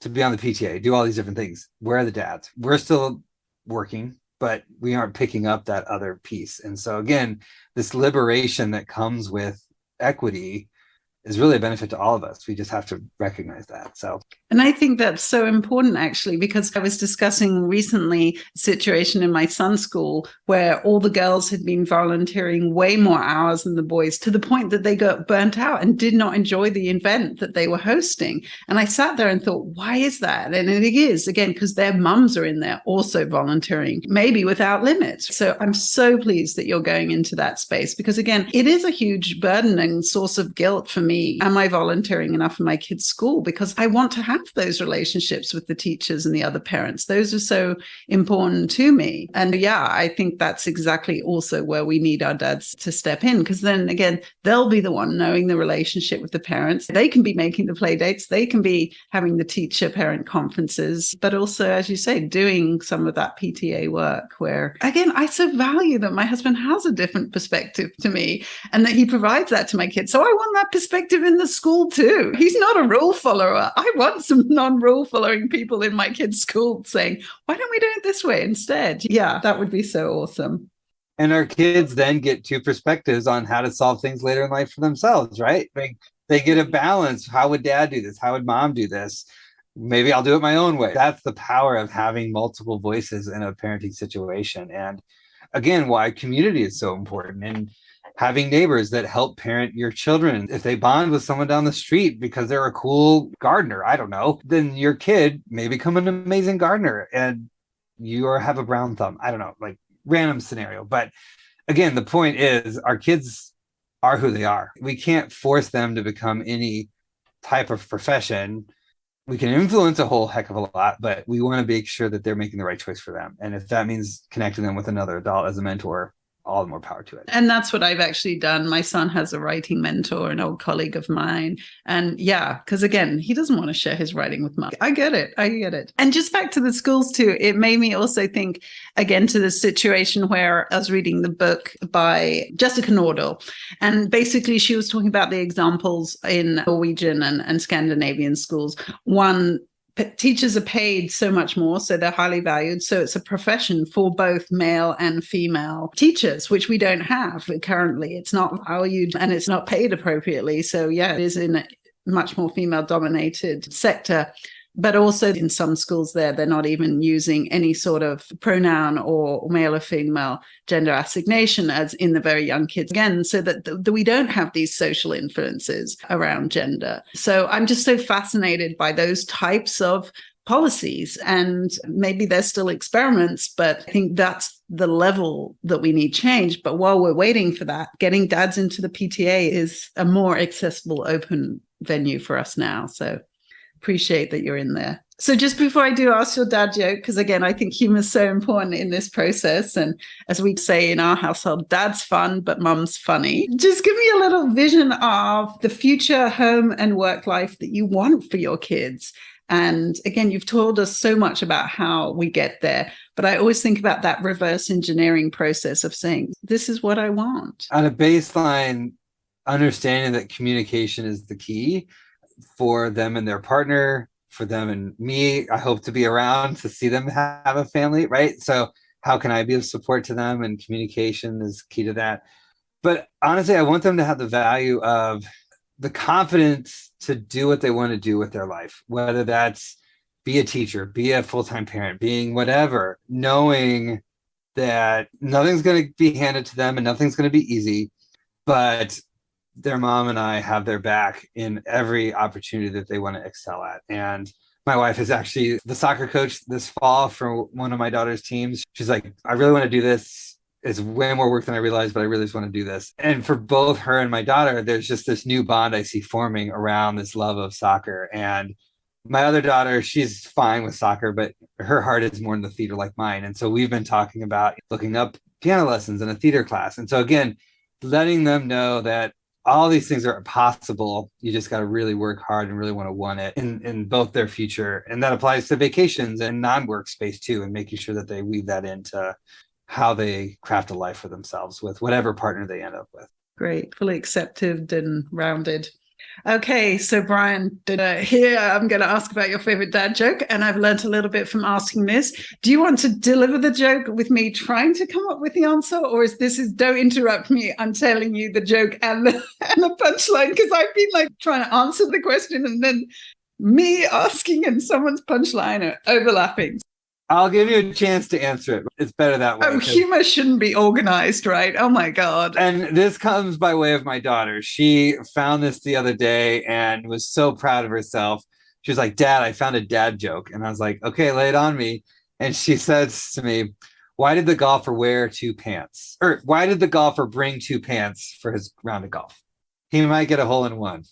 to be on the PTA, do all these different things. Where are the dads? We're still working, but we aren't picking up that other piece. And so again, this liberation that comes with equity is really a benefit to all of us. We just have to recognize that. And I think that's so important, actually, because I was discussing recently a situation in my son's school where all the girls had been volunteering way more hours than the boys, to the point that they got burnt out and did not enjoy the event that they were hosting. And I sat there and thought, why is that? And it is, again, because their mums are in there also volunteering, maybe without limits. So I'm so pleased that you're going into that space, because again, it is a huge burden and source of guilt for me. Am I volunteering enough in my kids' school? Because I want to have those relationships with the teachers and the other parents. Those are so important to me. And yeah, I think that's exactly also where we need our dads to step in, because then again, they'll be the one knowing the relationship with the parents. They can be making the play dates. They can be having the teacher parent conferences, but also, as you say, doing some of that PTA work where, again, I so value that my husband has a different perspective to me and that he provides that to my kids. So I want that perspective in the school too. He's not a rule follower. I want some non-rule following people in my kids' school saying, why don't we do it this way instead? Yeah, that would be so awesome. And our kids then get two perspectives on how to solve things later in life for themselves, right? They get a balance. How would dad do this? How would mom do this? Maybe I'll do it my own way. That's the power of having multiple voices in a parenting situation. And again, why community is so important. And having neighbors that help parent your children. If they bond with someone down the street because they're a cool gardener, I don't know, then your kid may become an amazing gardener. And you or have a brown thumb. I don't know, like random scenario. But again, the point is our kids are who they are. We can't force them to become any type of profession. We can influence a whole heck of a lot, but we want to make sure that they're making the right choice for them. And if that means connecting them with another adult as a mentor, all the more power to it. And that's what I've actually done. My son has a writing mentor, an old colleague of mine. And yeah, because again, he doesn't want to share his writing with mom. I get it. And just back to the schools too, it made me also think again to the situation where I was reading the book by Jessica Nordell. And basically she was talking about the examples in Norwegian and Scandinavian schools. One, teachers are paid so much more, so they're highly valued. So it's a profession for both male and female teachers, which we don't have currently. It's not valued and it's not paid appropriately. So yeah, it is in a much more female dominated sector. But also in some schools they're not even using any sort of pronoun or male or female gender assignation as in the very young kids, again, so that we don't have these social influences around gender. So I'm just so fascinated by those types of policies, and maybe they're still experiments, but I think that's the level that we need change. But while we're waiting for that, getting dads into the PTA is a more accessible, open venue for us now. So appreciate that you're in there. So just before I do ask your dad joke, because again, I think humor is so important in this process. And as we say in our household, dad's fun, but mum's funny. Just give me a little vision of the future home and work life that you want for your kids. And again, you've told us so much about how we get there, but I always think about that reverse engineering process of saying, this is what I want. On a baseline, understanding that communication is the key for them and their partner, for them and me. I hope to be around to see them have a family, right? So how can I be of support to them? And communication is key to that. But honestly, I want them to have the value of the confidence to do what they want to do with their life, whether that's be a teacher, be a full-time parent, being whatever, knowing that nothing's going to be handed to them and nothing's going to be easy, but their mom and I have their back in every opportunity that they want to excel at. And my wife is actually the soccer coach this fall for one of my daughter's teams. She's like, I really want to do this. It's way more work than I realized, but I really just want to do this. And for both her and my daughter, there's just this new bond I see forming around this love of soccer. And my other daughter, she's fine with soccer, but her heart is more in the theater like mine. And so we've been talking about looking up piano lessons and a theater class. And so again, letting them know that all these things are possible. You just got to really work hard and really want it in both their future. And that applies to vacations and non-work space too, and making sure that they weave that into how they craft a life for themselves with whatever partner they end up with. Great. Fully accepted and rounded. Okay, so Brian, here I'm going to ask about your favorite dad joke, and I've learned a little bit from asking this. Do you want to deliver the joke with me trying to come up with the answer, or is don't interrupt me, I'm telling you the joke and the punchline, because I've been like trying to answer the question and then me asking and someone's punchline are overlapping. I'll give you a chance to answer it. It's better that way. Oh, humor shouldn't be organized, right? Oh, my God. And this comes by way of my daughter. She found this the other day and was so proud of herself. She was like, Dad, I found a dad joke. And I was like, okay, lay it on me. And she says to me, why did the golfer wear two pants? Or why did the golfer bring two pants for his round of golf? He might get a hole in one.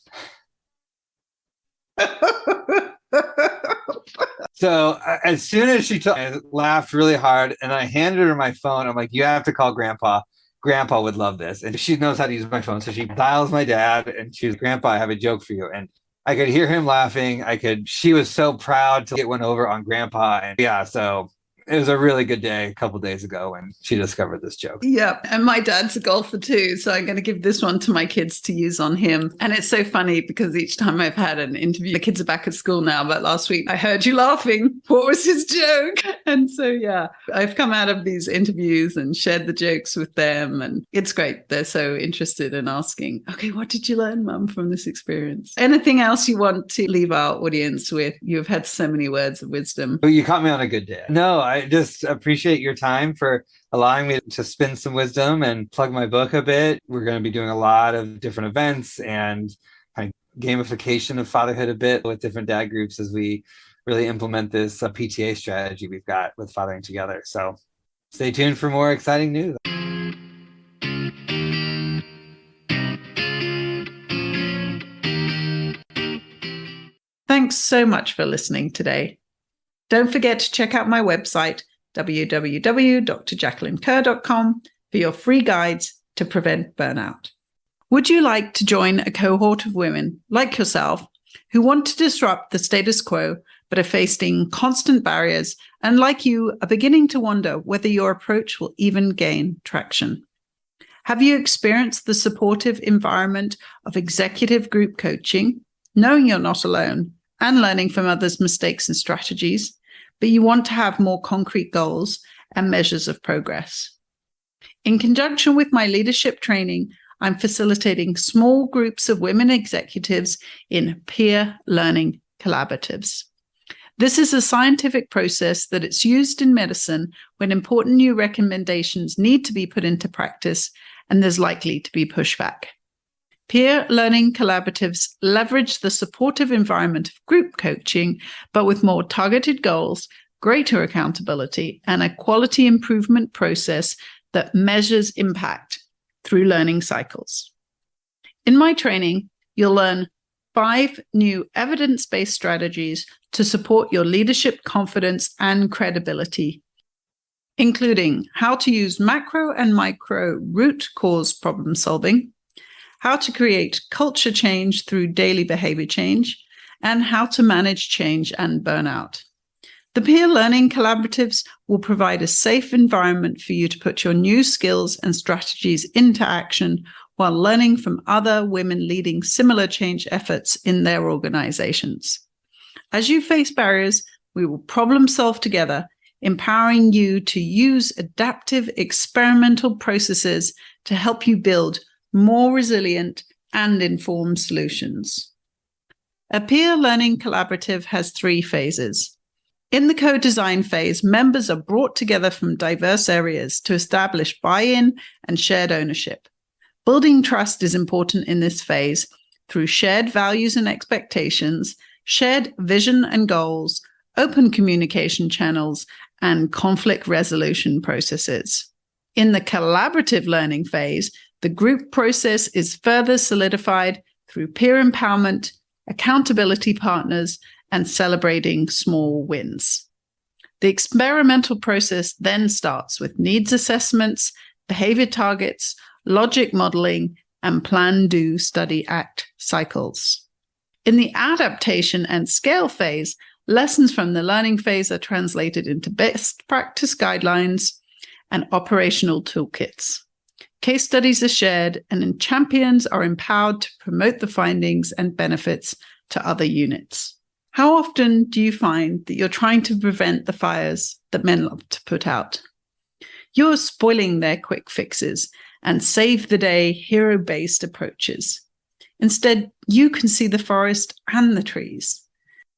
So as soon as I laughed really hard and I handed her my phone. I'm like, you have to call Grandpa. Grandpa would love this. And she knows how to use my phone. So she dials my dad and she's, Grandpa, I have a joke for you. And I could hear him laughing. She was so proud to get one over on Grandpa. And yeah, so it was a really good day a couple days ago when she discovered this joke. Yeah. And my dad's a golfer too. So I'm going to give this one to my kids to use on him. And it's so funny because each time I've had an interview, the kids are back at school now, but last week I heard you laughing. What was his joke? And so, yeah, I've come out of these interviews and shared the jokes with them. And it's great. They're so interested in asking, okay, what did you learn, Mum, from this experience? Anything else you want to leave our audience with? You've had so many words of wisdom. You caught me on a good day. No, I just appreciate your time for allowing me to spin some wisdom and plug my book a bit. We're going to be doing a lot of different events and kind of gamification of fatherhood a bit with different dad groups as we really implement this PTA strategy we've got with Fathering Together. So stay tuned for more exciting news. Thanks so much for listening today. Don't forget to check out my website, www.drjacquelinekerr.com, for your free guides to prevent burnout. Would you like to join a cohort of women like yourself who want to disrupt the status quo but are facing constant barriers and, like you, are beginning to wonder whether your approach will even gain traction? Have you experienced the supportive environment of executive group coaching, knowing you're not alone, and learning from others' mistakes and strategies, but you want to have more concrete goals and measures of progress? In conjunction with my leadership training, I'm facilitating small groups of women executives in peer learning collaboratives. This is a scientific process that it's used in medicine when important new recommendations need to be put into practice and there's likely to be pushback. Peer learning collaboratives leverage the supportive environment of group coaching, but with more targeted goals, greater accountability, and a quality improvement process that measures impact through learning cycles. In my training, you'll learn 5 new evidence-based strategies to support your leadership confidence and credibility, including how to use macro and micro root cause problem solving, how to create culture change through daily behavior change, and how to manage change and burnout. The peer learning collaboratives will provide a safe environment for you to put your new skills and strategies into action while learning from other women leading similar change efforts in their organizations. As you face barriers, we will problem solve together, empowering you to use adaptive experimental processes to help you build more resilient and informed solutions. A peer learning collaborative has 3 phases. In the co-design phase, members are brought together from diverse areas to establish buy-in and shared ownership. Building trust is important in this phase through shared values and expectations, shared vision and goals, open communication channels, and conflict resolution processes. In the collaborative learning phase, the group process is further solidified through peer empowerment, accountability partners, and celebrating small wins. The experimental process then starts with needs assessments, behavior targets, logic modeling, and plan, do, study, act cycles. In the adaptation and scale phase, lessons from the learning phase are translated into best practice guidelines and operational toolkits. Case studies are shared, and champions are empowered to promote the findings and benefits to other units. How often do you find that you're trying to prevent the fires that men love to put out? You're spoiling their quick fixes and save-the-day hero-based approaches. Instead, you can see the forest and the trees.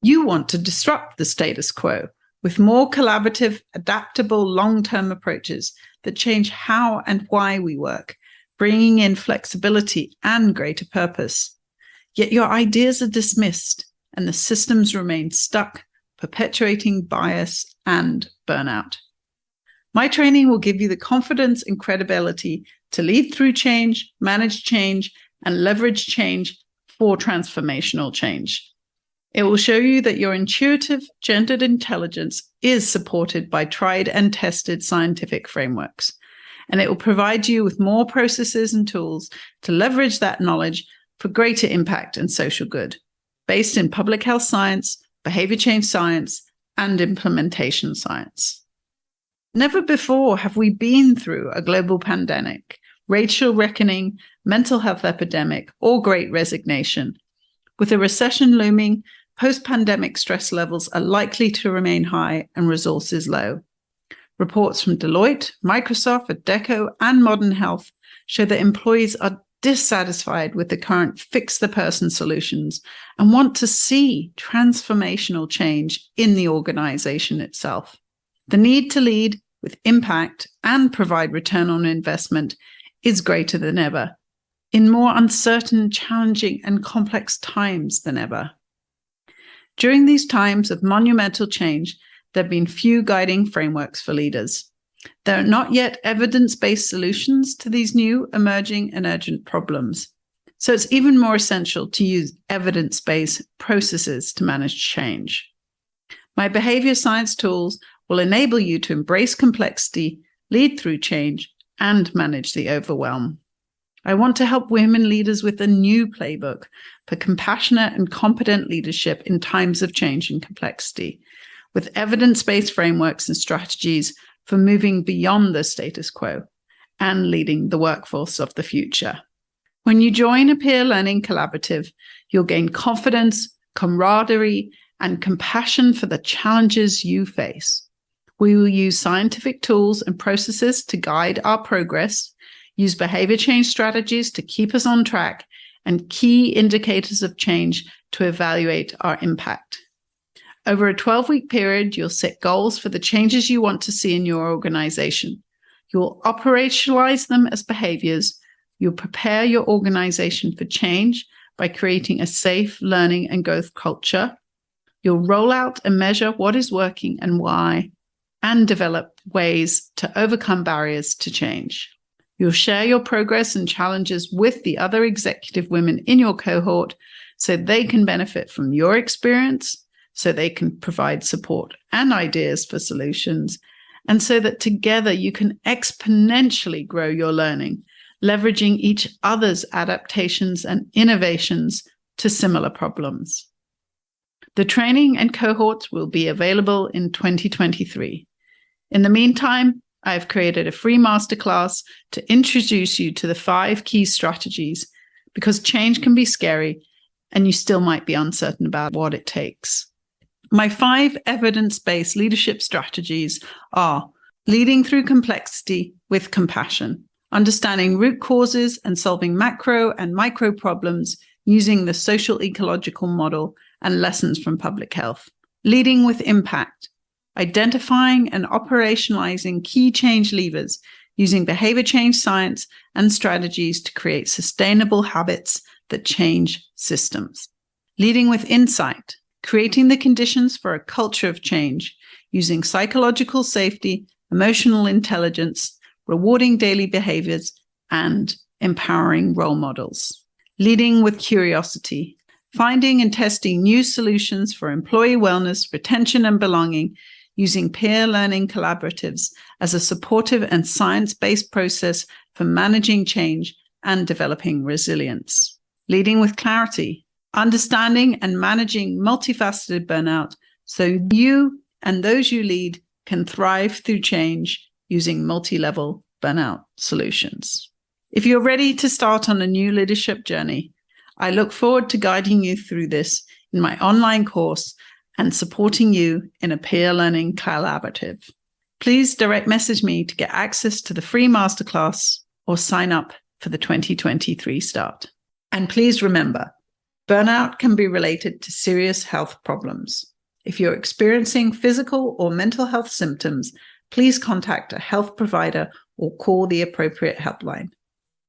You want to disrupt the status quo with more collaborative, adaptable, long-term approaches that change how and why we work, bringing in flexibility and greater purpose. Yet your ideas are dismissed, and the systems remain stuck, perpetuating bias and burnout. My training will give you the confidence and credibility to lead through change, manage change, and leverage change for transformational change. It will show you that your intuitive, gendered intelligence is supported by tried and tested scientific frameworks, and it will provide you with more processes and tools to leverage that knowledge for greater impact and social good, based in public health science, behavior change science, and implementation science. Never before have we been through a global pandemic, racial reckoning, mental health epidemic, or great resignation. With a recession looming, post-pandemic stress levels are likely to remain high and resources low. Reports from Deloitte, Microsoft, Adecco, and Modern Health show that employees are dissatisfied with the current fix-the-person solutions and want to see transformational change in the organization itself. The need to lead with impact and provide return on investment is greater than ever, in more uncertain, challenging, and complex times than ever. During these times of monumental change, there have been few guiding frameworks for leaders. There are not yet evidence-based solutions to these new, emerging, and urgent problems. So it's even more essential to use evidence-based processes to manage change. My behavior science tools will enable you to embrace complexity, lead through change, and manage the overwhelm. I want to help women leaders with a new playbook for compassionate and competent leadership in times of change and complexity, with evidence-based frameworks and strategies for moving beyond the status quo and leading the workforce of the future. When you join a peer learning collaborative, you'll gain confidence, camaraderie, and compassion for the challenges you face. We will use scientific tools and processes to guide our progress, use behavior change strategies to keep us on track, and key indicators of change to evaluate our impact. Over a 12-week period, you'll set goals for the changes you want to see in your organization. You'll operationalize them as behaviors. You'll prepare your organization for change by creating a safe learning and growth culture. You'll roll out and measure what is working and why, and develop ways to overcome barriers to change. You'll share your progress and challenges with the other executive women in your cohort so they can benefit from your experience, so they can provide support and ideas for solutions, and so that together you can exponentially grow your learning, leveraging each other's adaptations and innovations to similar problems. The training and cohorts will be available in 2023. In the meantime, I've created a free masterclass to introduce you to the 5 key strategies, because change can be scary and you still might be uncertain about what it takes. My 5 evidence-based leadership strategies are leading through complexity with compassion, understanding root causes and solving macro and micro problems using the social ecological model and lessons from public health, leading with impact, identifying and operationalizing key change levers using behavior change science and strategies to create sustainable habits that change systems, leading with insight, creating the conditions for a culture of change using psychological safety, emotional intelligence, rewarding daily behaviors, and empowering role models, leading with curiosity, finding and testing new solutions for employee wellness, retention, and belonging using peer learning collaboratives as a supportive and science-based process for managing change and developing resilience, leading with clarity, understanding and managing multifaceted burnout so you and those you lead can thrive through change using multi-level burnout solutions. If you're ready to start on a new leadership journey, I look forward to guiding you through this in my online course and supporting you in a peer learning collaborative. Please direct message me to get access to the free masterclass or sign up for the 2023 start. And please remember, burnout can be related to serious health problems. If you're experiencing physical or mental health symptoms, please contact a health provider or call the appropriate helpline.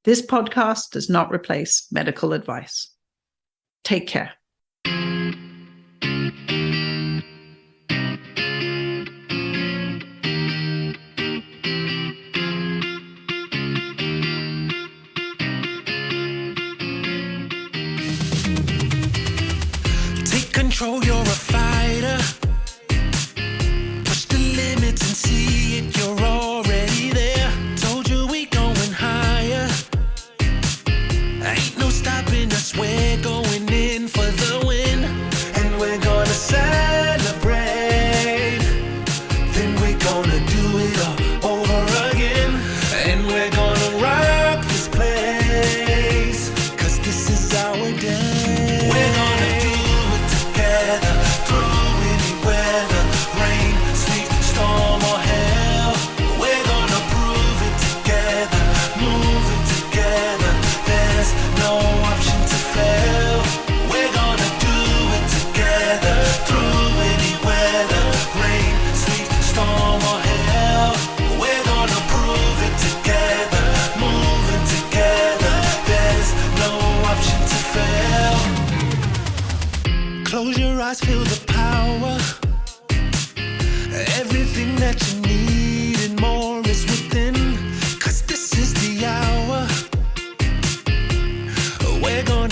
This podcast does not replace medical advice. Take care. Take control, you're a fighter. Push the limits and see it, you're already there. Told you we going higher. Ain't no stopping us, we're going in for the win. And we're gonna celebrate. Then we're gonna do it all over again. And we're gonna rock this place, 'cause this is our day. We're gonna do it together, through any weather, rain, sleet, storm or hell. We're gonna prove it together, move it together. There's no option to fail. eyes feel the power. Everything that you need and more is within. 'Cause this is the hour. We're gonna